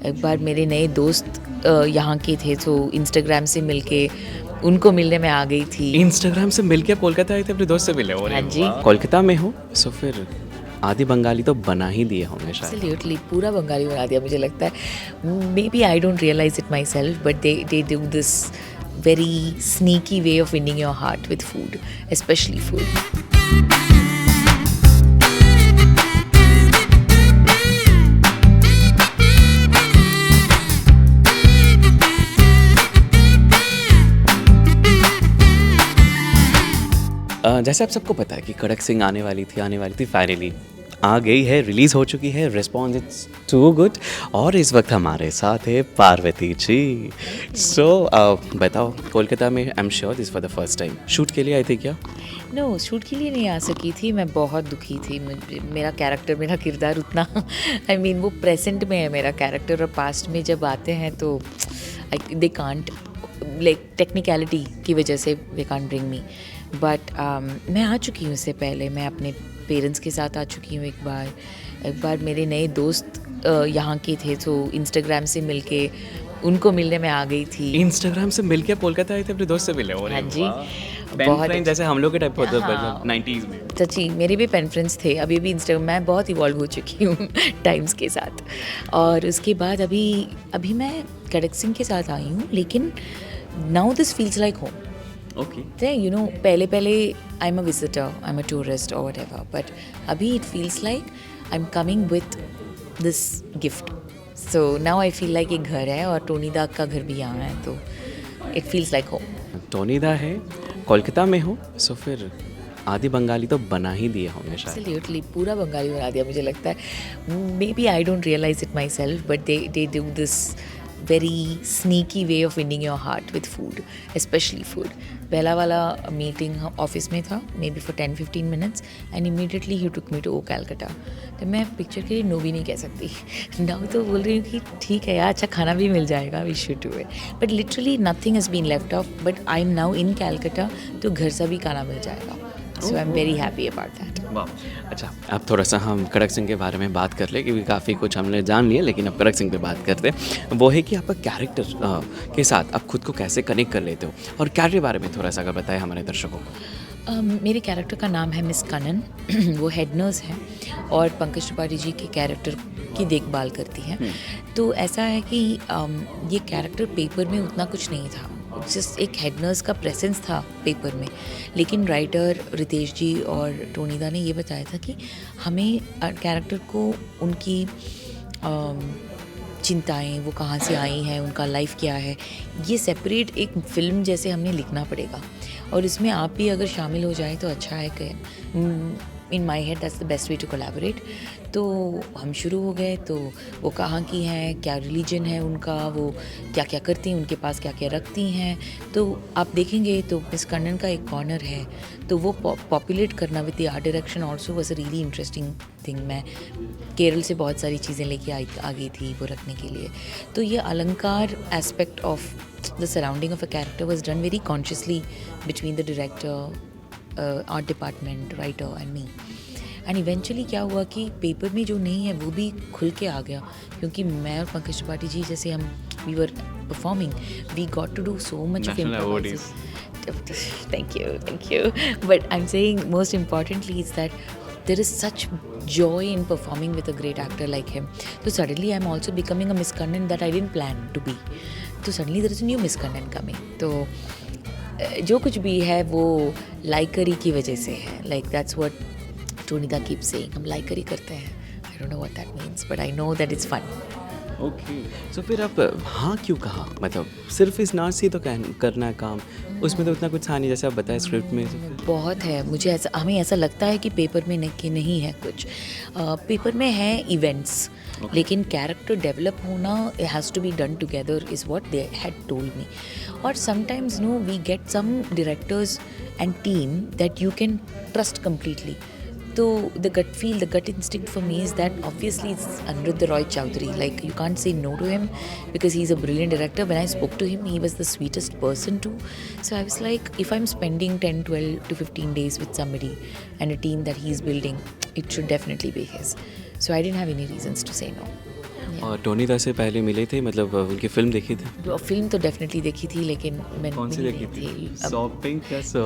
एक बार मेरे नए दोस्त यहाँ के थे, तो इंस्टाग्राम से मिलके उनको मिलने में आ गई थी। इंस्टाग्राम से मिलके कोलकाता आए थे, अपने दोस्त से मिले हो? हाँ जी। कोलकाता में हो सो फिर आदि बंगाली तो बना ही दिए होंगे शायद। एब्सोल्युटली पूरा बंगाली बना दिया मुझे लगता है। Maybe I don't realise it myself, but they do this very sneaky way of winning your heart with food, especially food. जैसे आप सबको पता है कि कड़क सिंह आने वाली थी, फाइनली आ गई है, रिलीज़ हो चुकी है, रिस्पॉन्स इट्स टू गुड। और इस वक्त हमारे साथ है पार्वती जी। सो बताओ, कोलकाता में I am sure this for the first time shoot के लिए आई थी क्या? नो, शूट के लिए नहीं आ सकी थी, मैं बहुत दुखी थी। मेरा कैरेक्टर, मेरा किरदार उतना आई मीन वो प्रेजेंट में है मेरा कैरेक्टर, और पास्ट में जब आते हैं तो दे कांट, लाइक टेक्निकलिटी की वजह से they can't bring me. But मैं आ चुकी हूँ, इससे पहले मैं अपने पेरेंट्स के साथ आ चुकी हूँ। एक बार मेरे नए दोस्त यहाँ के थे, तो इंस्टाग्राम से मिलके उनको मिलने में आ गई थी। इंस्टाग्राम से मिलके कोलकाता आए थे, अपने दोस्त से मिले हो? हाँ जी। बहुत जैसे हम लोग के टाइप होते हाँ। थे 90s में। सच्ची मेरे भी पेन फ्रेंड्स थे। अभी भी इंस्टाग्राम, मैं बहुत इवॉल्व हो चुकी हूँ टाइम्स के साथ। और उसके बाद अभी मैं कड़क सिंह के साथ आई हूँ, लेकिन now this feels like home. Okay. You know, पहले I am a visitor, I am a tourist और व्हाटएवर, बट अभी it feels like I am coming with this gift. So now I feel like ये घर है, और Tony दा का घर भी यहाँ है, तो it feels like home. Tony दा है, कोलकाता में हो सो फिर आदि बंगाली तो बना ही दिए होंगे शायद। एब्सोल्युटली पूरा बंगाली बना दिया मुझे लगता है। Maybe I don't realise it myself, but they do this very sneaky way of winning your heart with food, especially food. पहला वाला मीटिंग ऑफिस में था, maybe for 10-15 minutes, and immediately ही took me to Calcutta. तो मैं picture के लिए no भी नहीं कह सकती नाउ, तो बोल रही हूँ कि ठीक है यार, अच्छा खाना भी मिल जाएगा, we should do it. But literally nothing has been left off, but I am now in Calcutta, तो घर से भी खाना मिल जाएगा। So I am very happy about that. वाह। अच्छा, अब थोड़ा सा हम कड़क सिंह के बारे में बात कर ले, क्योंकि काफ़ी कुछ हमने जान लिया, लेकिन अब कड़क सिंह पे बात करते हैं। वो है कि आपका कैरेक्टर के साथ आप खुद को कैसे कनेक्ट कर लेते हो, और कैरेक्टर के बारे में थोड़ा सा अगर बताएं हमारे दर्शकों को। मेरे कैरेक्टर का नाम है मिस कनन। वो हेड नर्स है, और पंकज त्रिपाठी जी के कैरेक्टर की देखभाल करती हैं। तो ऐसा है कि ये कैरेक्टर पेपर में उतना कुछ नहीं था, जस्ट एक हेड नर्स का प्रेजेंस था पेपर में। लेकिन राइटर रितेश जी और टोनी दा ने ये बताया था कि हमें कैरेक्टर को उनकी चिंताएं, वो कहाँ से आई हैं, उनका लाइफ क्या है, ये सेपरेट एक फ़िल्म जैसे हमने लिखना पड़ेगा। और इसमें आप भी अगर शामिल हो जाएं तो अच्छा है कि in my head that's the best way to collaborate. तो हम शुरू हो गए। तो वो कहाँ की हैं, क्या रिलीजन है उनका, वो क्या क्या करती हैं, उनके पास क्या क्या रखती हैं, तो आप देखेंगे। तो मिस कन्नन का एक कॉर्नर है, तो वो पॉपुलेट करना with the art direction also was a really interesting thing. मैं केरल से बहुत सारी चीज़ें लेके आ गई थी वो रखने के लिए। तो ये अलंकार aspect of the surrounding of a character was done very consciously between the director, art department, writer and me. And eventually क्या हुआ कि पेपर में जो नहीं है वो भी खुल के आ गया, क्योंकि मैं और पंकज त्रिपाठी जी जैसे हम we were performing, we got to do so much of improvise. Thank you. But I'm saying most importantly is that there is such joy in performing with a great actor like him. So suddenly I'm also becoming a Miss Kannan that I didn't plan to be. So suddenly there is a new Miss Kannan coming. तो जो कुछ भी है वो लाइकरी की वजह से है। Like that's what Tony Da keeps saying, हम लाइकरी करते हैं। I don't know what that means, but I know that it's fun. Okay. So फिर आप हाँ क्यों कहा, मतलब सिर्फ इस नाच से तो करना है काम, उसमें तो उतना कुछ था नहीं जैसे आप बताए स्क्रिप्ट में। बहुत है, मुझे ऐसा, हमें ऐसा लगता है कि पेपर में नहीं है कुछ। पेपर में है इवेंट्स, लेकिन कैरेक्टर डेवलप होना has to be done together is what they had told me. और sometimes no we get some directors and team that you can trust completely. So the gut instinct for me is that obviously it's Aniruddha Roy Chowdhury. Like you can't say no to him because he's a brilliant director. When I spoke to him, he was the sweetest person too. So I was like, if I'm spending 10, 12 to 15 days with somebody and a team that he's building, it should definitely be his. So I didn't have any reasons to say no. और Tony दा से पहले मिले थे, मतलब उनकी film देखी थी? फिल्म तो डेफिनेटली देखी थी, लेकिन मैंने कौन सी नहीं देखी थी? अब सो पिंक या सो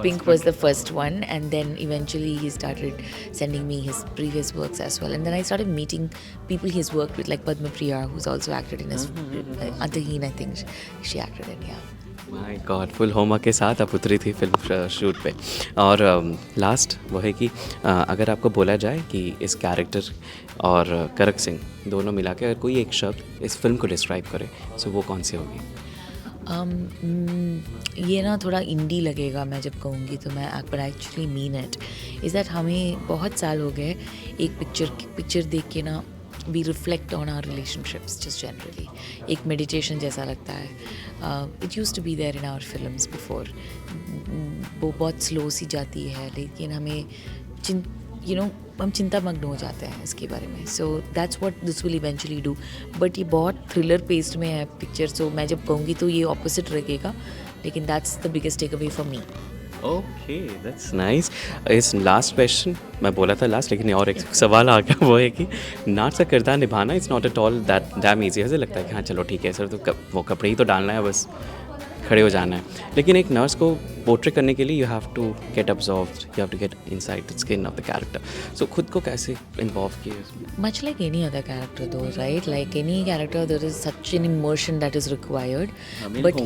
Pink was the first one, and then eventually he started sending me his previous works as well, and then I started meeting people he's worked with, like Padma Priya, who's also acted in his Antaheen, I think she acted in, yeah. My God, full homework के साथ आप उतरी थी film shoot पे। और last वो है कि अगर आपको बोला जाए कि इस कैरेक्टर और करक सिंह दोनों मिला के अगर कोई एक शब्द इस फिल्म को डिस्क्राइब करे, सो वो कौन सी होगी? ये ना थोड़ा इंडी लगेगा मैं जब कहूँगी, तो मैं पर actually mean it is that हमें बहुत साल हो गए एक पिक्चर देख के ना we reflect on our relationships just generally, एक मेडिटेशन जैसा लगता है। It use to be there in our films before, वो बहुत स्लो सी जाती है, लेकिन हमें हम चिंतामग्न हो जाते हैं इसके बारे में। So that's what this will eventually do, but ये बहुत थ्रिलर पेस्ड में है पिक्चर, सो मैं जब कहूँगी तो ये ऑपोजिट रहेगा, लेकिन that's the biggest takeaway for me. Okay, that's nice. इस लास्ट क्वेश्चन मैं बोला था लास्ट, लेकिन और एक सवाल आ गया, वो है कि नाच का किरदार निभाना it's not at all that dam easy. ऐसे लगता है कि हाँ चलो ठीक है सर, तो वो कपड़े ही तो डालना है, बस खड़े हो जाना है, लेकिन एक नर्स को पोर्ट्रे करने के लिए you have to get absorbed, you have to get inside the skin of the character. So खुद को कैसे इन्वॉल्व किए उसमें? Much like any other character though, right? Like any character, there is such an immersion that is required. But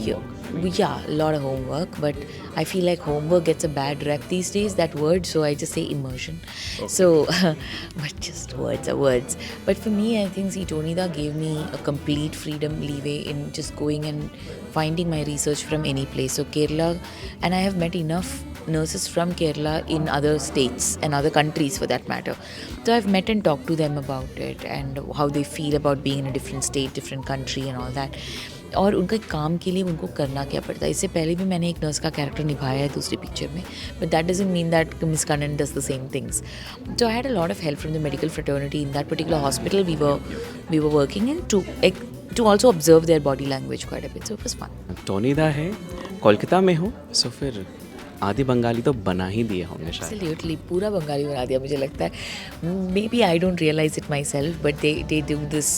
yeah, a lot of homework. But I feel like homework gets a bad rep these days, that word, so I just say immersion. Okay. So, but just words are words. But for me, I think Tonida gave me a complete freedom leeway in just going and finding my research from any place. So Kerala, and I have met enough nurses from Kerala in other states and other countries for that matter. So I've met and talked to them about it and how they feel about being in a different state, different country and all that. और उनके काम के लिए उनको करना क्या पड़ता है। इससे पहले भी मैंने एक नर्स का कैरेक्टर निभाया है दूसरी पिक्चर में, but that doesn't mean that miss Kannan does the same things. So I had a lot of help from the medical fraternity in that particular hospital we were working in to also observe their body language quite a bit, so it was fun. टोनीदा है, कोलकाता में हो, सो फिर आदि बंगाली तो बना ही दिए होंगे शायद। Absolutely, पूरा बंगाली बना दिया मुझे लगता है। Maybe I don't realize it myself, but they do this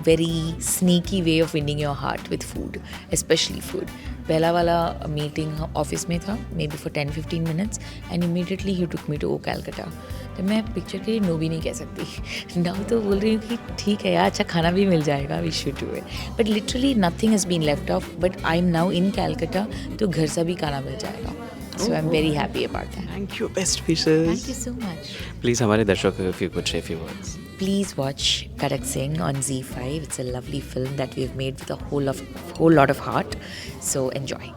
very sneaky way of winning your heart with food, especially food. पहला वाला मीटिंग ऑफिस में था, maybe for 10-15 minutes, and immediately he took me to O Calcutta. तो मैं picture के लिए no भी नहीं कह सकती। नाउ तो बोल रही हूँ कि ठीक है यार, अच्छा खाना भी मिल जाएगा, we should do it. But literally nothing has been left off, but I am now in Calcutta, तो घर से भी खाना मिल जाएगा। So I'm very happy about that. Thank you, best wishes. Thank you so much. Please हमारे दर्शकों को if you could say a few words. Please watch Karak Singh on Z5. It's a lovely film that we've made with a whole lot of heart. So enjoy.